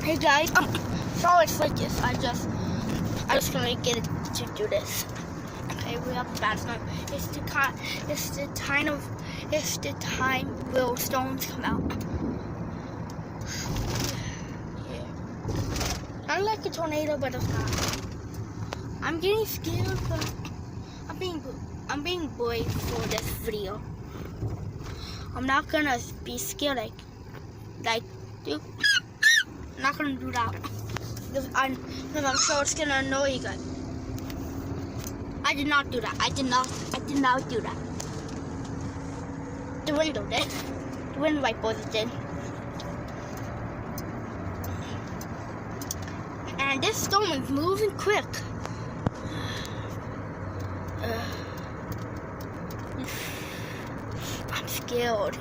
Hey guys, so it's like this. I just gonna get it to do this. Okay, we have the bad time. It's the time will stones come out. Yeah. Not like a tornado, but it's not. I'm getting scared, but I'm being brave for this video. I'm not gonna be scared like dude. I'm not gonna do that because I'm sure it's gonna annoy you guys. I did not do that. I did not do that. The window did. The wind wipers did. And this storm is moving quick. I'm scared.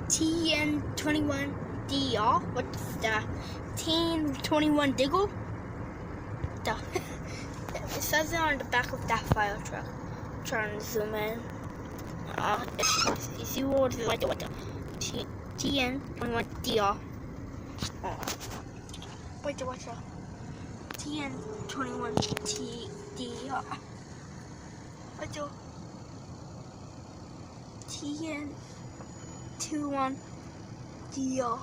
TN21DR. What's that? TN21 Diggle? It says it on the back of that fire truck. I'm trying to zoom in. You see what the TN21DR. Wait, watch out. TN21TDR. What's your TN21DR.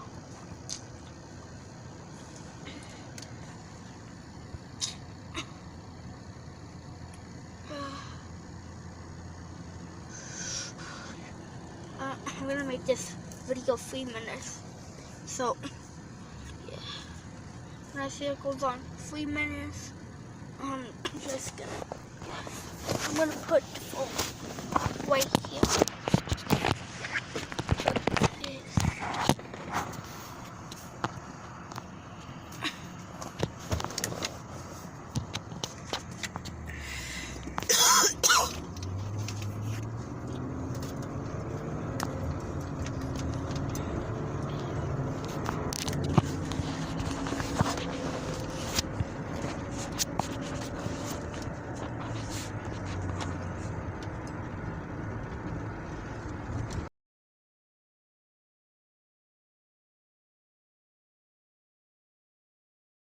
I'm gonna make this video 3 minutes. So, yeah. When I see it goes on 3 minutes, I'm gonna put the phone right here.